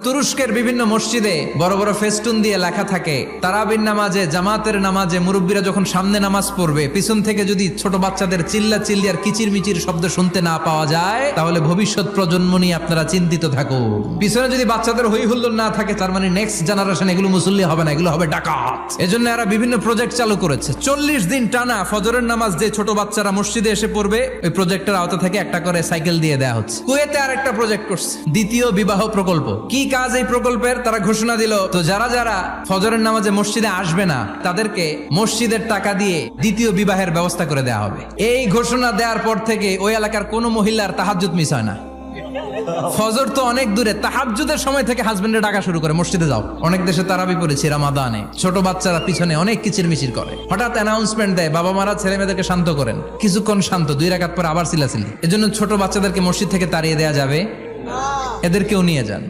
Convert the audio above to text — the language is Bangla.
তুরস্কের বিভিন্ন মসজিদে বড় বড় ফেস্টুন দিয়ে লেখা থাকে তারাবির নামাজে, জামাতের নামাজে মুরব্বীরা যখন সামনে নামাজ পড়বে, পিছন থেকে যদি ছোট বাচ্চাদের চিল্লা চিল্লি আর কিচির মিচির শব্দ শুনতে না পাওয়া যায়, তাহলে ভবিষ্যৎ প্রজন্ম নিয়ে আপনারা চিন্তিত থাকুন। পিছনে যদি বাচ্চাদের হই হুল্লোড় না থাকে, তার মানে নেক্সট জেনারেশন এগুলো মুসল্লি হবে না, এগুলো হবে ডাকাত। এজন্য এরা বিভিন্ন প্রজেক্ট চালু করেছে। 40 দিন টানা ফজরের নামাজ যে ছোট বাচ্চারা মসজিদে এসে পড়বে, ওই প্রজেক্টের আওতা থেকে একটা করে সাইকেল দিয়ে দেওয়া হচ্ছে। কুয়েতে আরেকটা প্রজেক্ট করছে, দ্বিতীয় বিবাহ প্রকল্প। কি কাজ এই প্রকল্পের? তারা ঘোষণা দিল, তো যারা যারা ফজরের নামাজে মসজিদে আসবে না, তাদেরকে মসজিদের টাকা দিয়ে দ্বিতীয় বিবাহের ব্যবস্থা করে দেওয়া হবে। এই ঘোষণা দেওয়ার পর থেকে ওই এলাকার কোনো মহিলার তাহাজ্জুদ মিস হয় না। ফজর তো অনেক দূরে, তাহাজ্জুদের সময় থেকে হাজবেন্ডে ডাকা শুরু করে, মসজিদে যাও। অনেক দেশে তারাবি পড়েছি রামাদানে, ছোট বাচ্চারা পিছনে অনেক কিচির মিচির করে, হঠাৎ অ্যানাউন্সমেন্ট দেয়, বাবা মারা ছেলে মেয়েদেরকে শান্ত করেন। কিছুক্ষণ শান্ত, 2 রাকাত পরে আবার চিল্লাচিল্লি। এজন্য ছোট বাচ্চাদেরকে মসজিদ থেকে তাড়িয়ে দেওয়া যাবে, এদেরকেও নিয়ে যান।